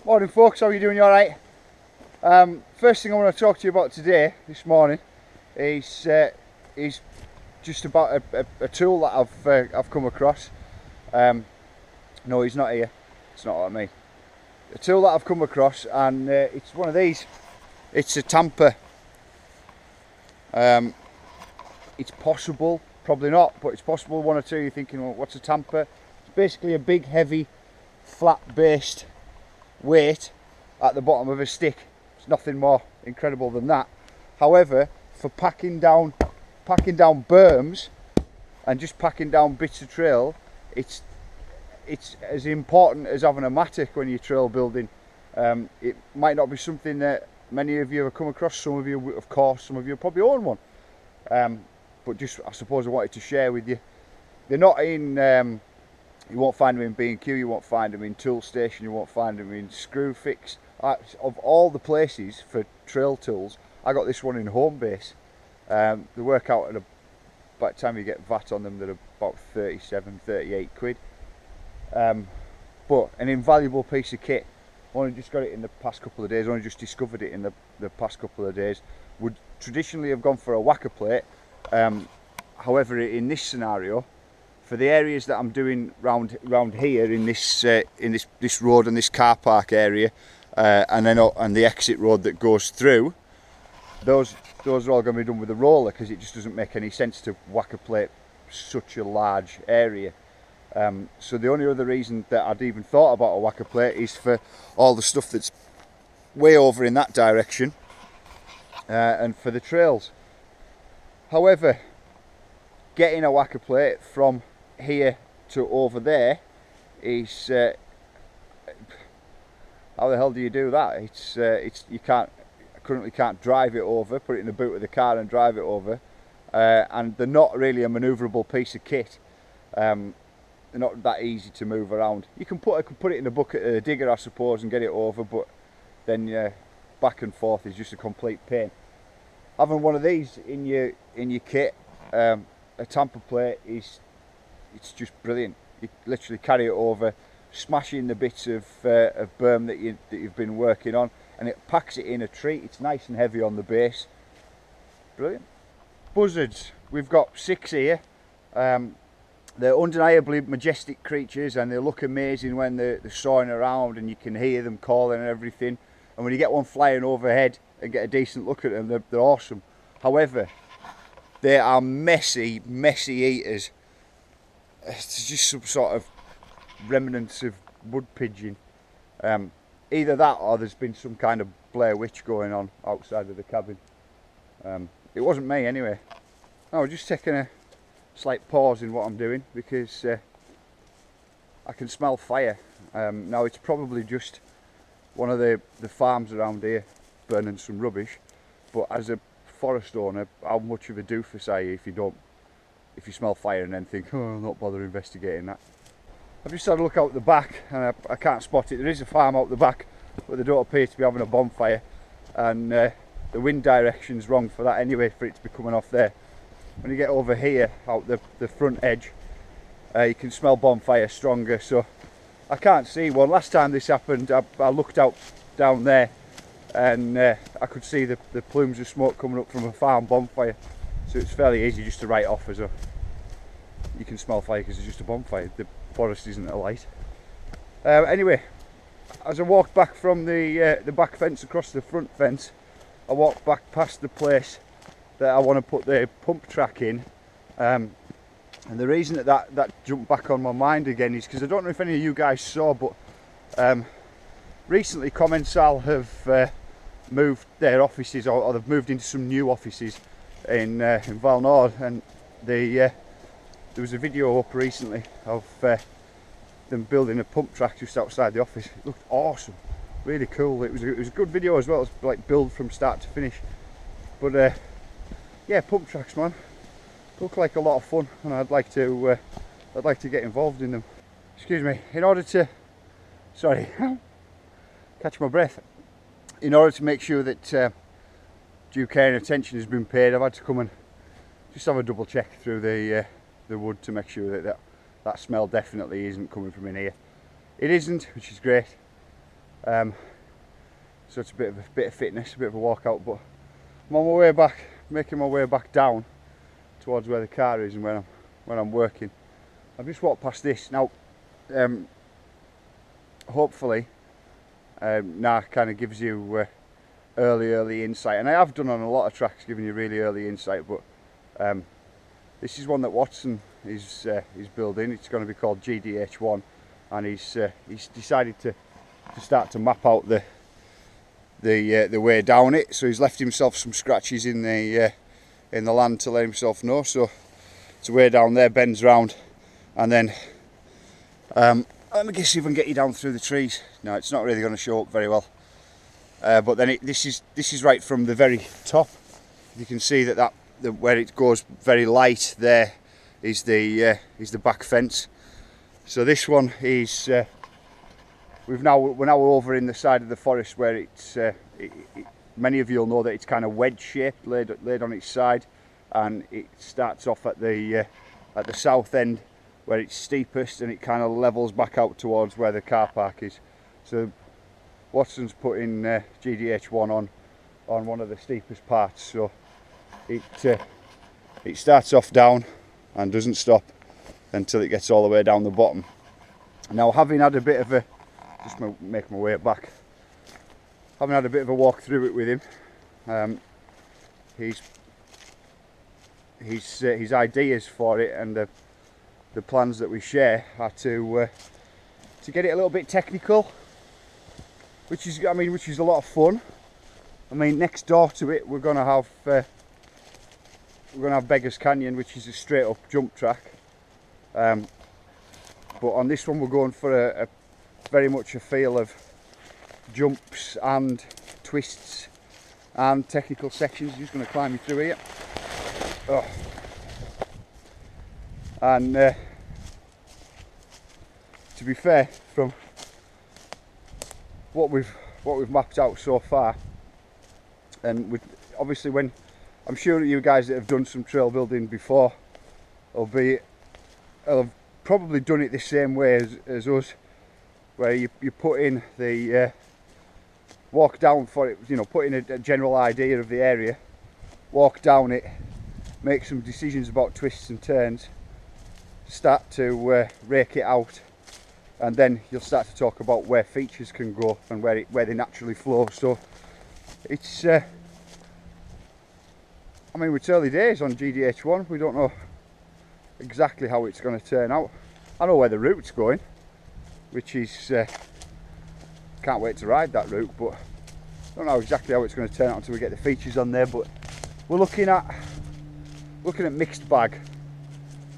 Morning folks, how are you doing? You alright? First thing I want to talk to you about today, this morning, is just about a tool that I've come across. No, he's not here. It's not what I mean. A tool that I've come across, and it's one of these. It's a tamper. It's possible, probably not, but it's possible one or two you're thinking, well, what's a tamper? It's basically a big, heavy, flat-based weight at the bottom of a stick. It's nothing more incredible than that. However, for packing down berms and just packing down bits of trail, it's as important as having a mattock when you're trail building. It might not be something that many of you have come across. Some of you, of course, some of you probably own one. But just, I suppose I wanted to share with you. They're not in you won't find them in B&Q, you won't find them in Tool Station, you won't find them in Screw Fix. Of all the places for trail tools, I got this one in Homebase. They work out at by the time you get VAT on them, they're about 37, 38 quid. But an invaluable piece of kit. Only just got it in the past couple of days, only just discovered it in the past couple of days. Would traditionally have gone for a whacker plate. However, in this scenario, for the areas that I'm doing round here in this road and this car park area, and then and the exit road that goes through, those are all going to be done with a roller, because it just doesn't make any sense to whack a plate such a large area. So the only other reason that I'd even thought about a whacker plate is for all the stuff that's way over in that direction, and for the trails. However, getting a whacker plate from here to over there is how the hell do you do that? You currently can't drive it over, put it in the boot of the car and drive it over, and they're not really a manoeuvrable piece of kit. They're not that easy to move around. You can put it in a bucket of a digger, I suppose, and get it over, but then back and forth is just a complete pain. Having one of these in your kit, a tamper plate, it's just brilliant. You literally carry it over, smash in the bits of berm that you've been working on, and it packs it in a treat. It's nice and heavy on the base. Brilliant. Buzzards, we've got 6 here. They're undeniably majestic creatures, and they look amazing when they're soaring around and you can hear them calling and everything. And when you get one flying overhead and get a decent look at them, they're awesome. However, they are messy eaters. It's just some sort of remnants of wood pigeon. Either that, or there's been some kind of Blair Witch going on outside of the cabin. It wasn't me anyway. I was just taking a slight pause in what I'm doing, because I can smell fire. Now it's probably just one of the farms around here burning some rubbish, but as a forest owner, how much of a doofus are you if you smell fire and then think, oh, I'll not bother investigating that. I've just had a look out the back, and I can't spot it. There is a farm out the back, but they don't appear to be having a bonfire, and the wind direction's wrong for that anyway, for it to be coming off there. When you get over here, out the front edge, you can smell bonfire stronger, so I can't see one. Last time this happened, I looked out down there, and I could see the plumes of smoke coming up from a farm bonfire. So it's fairly easy just to write off as you can smell fire because it's just a bonfire. The forest isn't alight. Anyway, as I walked back from the back fence across the front fence, I walked back past the place that I want to put the pump track in. And the reason that jumped back on my mind again is because I don't know if any of you guys saw, but recently Commensal have moved their offices, or they've moved into some new offices in Val Nord, and there was a video up recently of them building a pump track just outside the office. It looked awesome, really cool. It was a good video as well. It was like build from start to finish. But yeah, pump tracks, man, look like a lot of fun, and I'd like to get involved in them. Excuse me. In order to, sorry, catch my breath. In order to make sure that due care and attention has been paid, I've had to come and just have a double check through the wood to make sure that smell definitely isn't coming from in here. It isn't, which is great. So it's a bit of fitness, a bit of a walkout, but I'm on my way back, making my way back down towards where the car is and when I'm working. I've just walked past this now. Hopefully GNAR kind of gives you early insight, and I have done on a lot of tracks giving you really early insight, but this is one that Watson is building. It's going to be called GDH1, and he's decided to start to map out the way down it. So he's left himself some scratches in the land to let himself know. So it's a way down there, bends round, and then let me guess if I can get you down through the trees. No, it's not really going to show up very well. But then this is right from the very top. You can see that where it goes very light there is the back fence. So this one is we're now over in the side of the forest where it's many of you will know that it's kind of wedge shaped, laid on its side, and it starts off at the south end where it's steepest, and it kind of levels back out towards where the car park is. So Watson's putting GDH1 on one of the steepest parts, so it starts off down and doesn't stop until it gets all the way down the bottom. Now, having had a bit of just make my way back, having had a bit of a walk through it with him, his ideas for it and the plans that we share are to get it a little bit technical, which is a lot of fun. I mean, next door to it we're gonna have Beggars Canyon, which is a straight up jump track, but on this one we're going for a very much a feel of jumps and twists and technical sections. Just going to climb you through here. Oh. And to be fair, from what we've mapped out so far, and obviously when I'm sure you guys that have done some trail building before will have probably done it the same way as us, where you put in the walk down for it, put in a general idea of the area, walk down it, make some decisions about twists and turns, start to rake it out, and then you'll start to talk about where features can go and where they naturally flow. So it's it's early days on GDH1. We don't know exactly how it's going to turn out. I know where the route's going, which is can't wait to ride that route, but I don't know exactly how it's going to turn out until we get the features on there. But we're looking at mixed bag,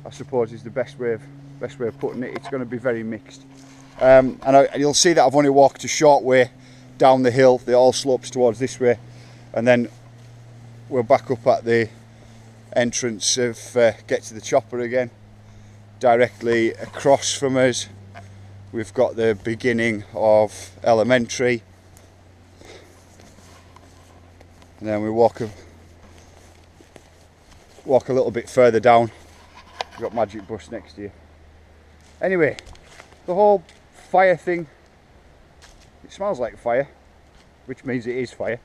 I suppose, is the best way of putting it. It's going to be very mixed, and you'll see that I've only walked a short way down the hill. It all slopes towards this way, and then we're back up at the entrance of Get to the Chopper again. Directly across from us we've got the beginning of Elementary, and then we walk a little bit further down, we've got Magic Bus next to you. Anyway, the whole fire thing, it smells like fire, which means it is fire,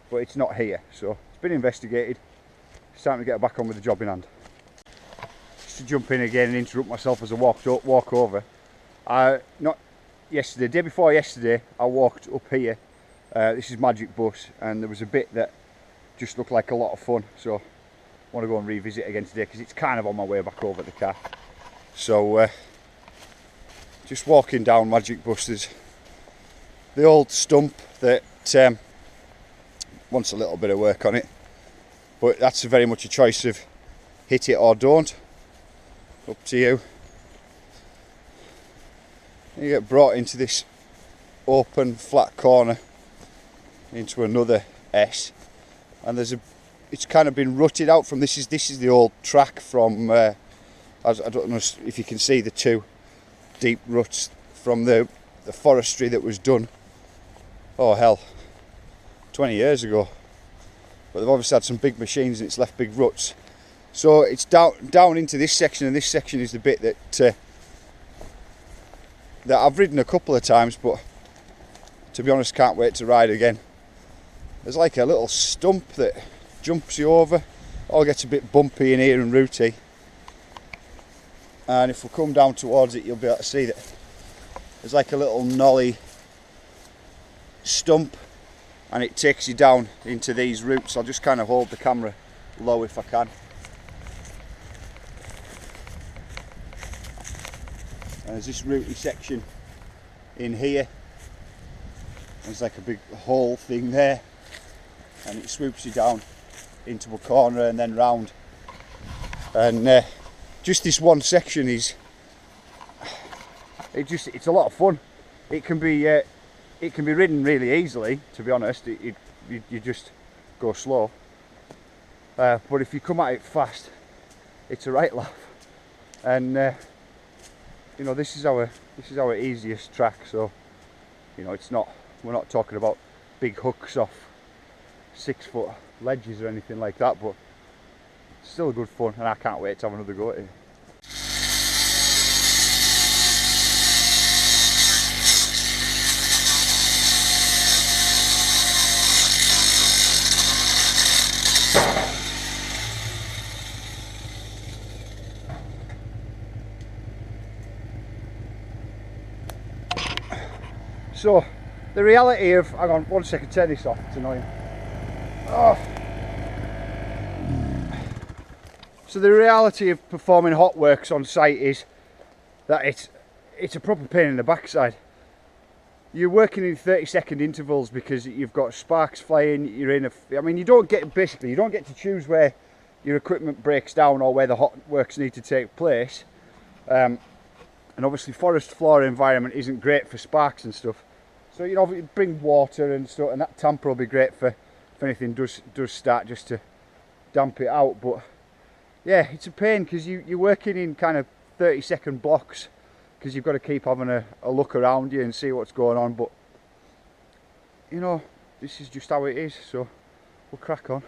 but it's not here, so it's been investigated. It's time to get back on with the job in hand. Just to jump in again and interrupt myself as I walk over. Not yesterday, day before yesterday, I walked up here. This is Magic Bus, and there was a bit that just looked like a lot of fun, so I want to go and revisit again today because it's kind of on my way back over the car. So just walking down Magic Bus, there's the old stump that wants a little bit of work on it, but that's very much a choice of hit it or don't. Up to you. You get brought into this open flat corner into another S, and it's kind of been rutted out from this is the old track from I don't know if you can see the two deep ruts from the forestry that was done, oh hell, 20 years ago, but they've obviously had some big machines and it's left big ruts. So it's down into this section, and this section is the bit that I've ridden a couple of times, but to be honest, can't wait to ride again. There's like a little stump that jumps you over. All gets a bit bumpy in here and rooty. And if we come down towards it, you'll be able to see that there's like a little nolly stump, and it takes you down into these roots. I'll just kind of hold the camera low if I can. And there's this rooty section in here. There's like a big hole thing there, and it swoops you down into a corner and then round. And just this one section is, it's a lot of fun. It can be ridden really easily, to be honest. You just go slow, but if you come at it fast, it's a right laugh. And you know, this is our easiest track, so you know, we're not talking about big hooks off 6 foot ledges or anything like that, but it's still good fun, and I can't wait to have another go at it. So the reality of, hang on 1 second, turn this off, it's annoying. Oh. So the reality of performing hot works on site is that it's a proper pain in the backside. You're working in 30-second intervals because you've got sparks flying, you're in I mean, you don't get to choose where your equipment breaks down or where the hot works need to take place. And obviously forest floor environment isn't great for sparks and stuff. So, you know, you bring water and stuff, and that tamper will be great for if anything does start, just to damp it out. But yeah, it's a pain because you're working in kind of 30-second blocks, because you've got to keep having a look around you and see what's going on. But you know, this is just how it is, so we'll crack on.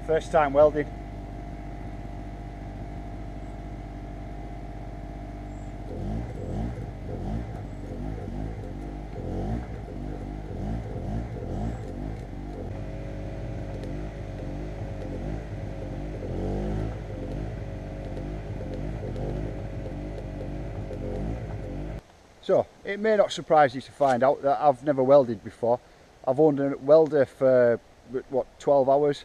First time welding. So, it may not surprise you to find out that I've never welded before. I've owned a welder for, what, 12 hours,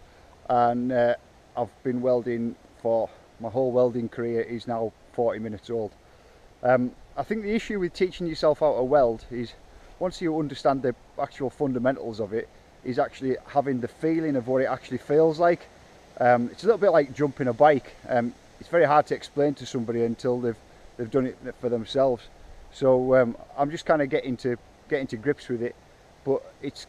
and I've been welding for, my whole welding career is now 40 minutes old. I think the issue with teaching yourself how to weld is, once you understand the actual fundamentals of it, is actually having the feeling of what it actually feels like. It's a little bit like jumping a bike. It's very hard to explain to somebody until they've done it for themselves. So I'm just kind of getting to grips with it. But it's,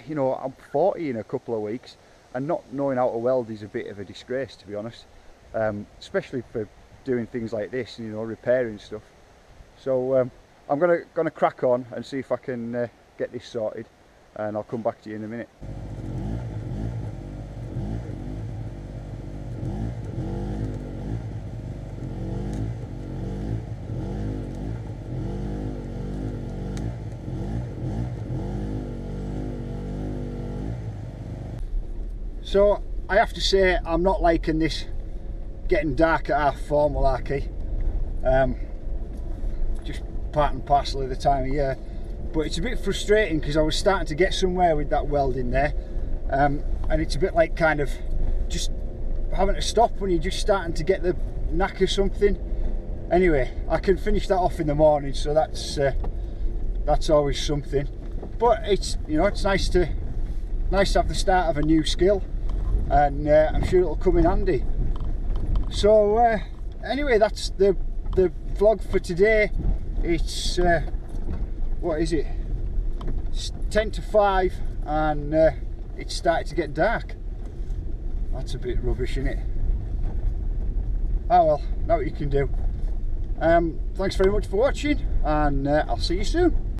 you know, I'm 40 in a couple of weeks, and not knowing how to weld is a bit of a disgrace, to be honest. Especially for doing things like this, you know, repairing stuff. So I'm gonna crack on and see if I can get this sorted, and I'll come back to you in a minute. So I have to say, I'm not liking this getting dark at half-4 malarkey. Just part and parcel of the time of year. But it's a bit frustrating because I was starting to get somewhere with that welding there. And it's a bit like kind of just having to stop when you're just starting to get the knack of something. Anyway, I can finish that off in the morning, so that's always something. But it's, you know, it's nice to have the start of a new skill, and I'm sure it'll come in handy. So anyway, that's the vlog for today. It's what is it? It's 10 to 5, and it's started to get dark. That's a bit rubbish, isn't it? Oh well, know what you can do. Thanks very much for watching, and I'll see you soon.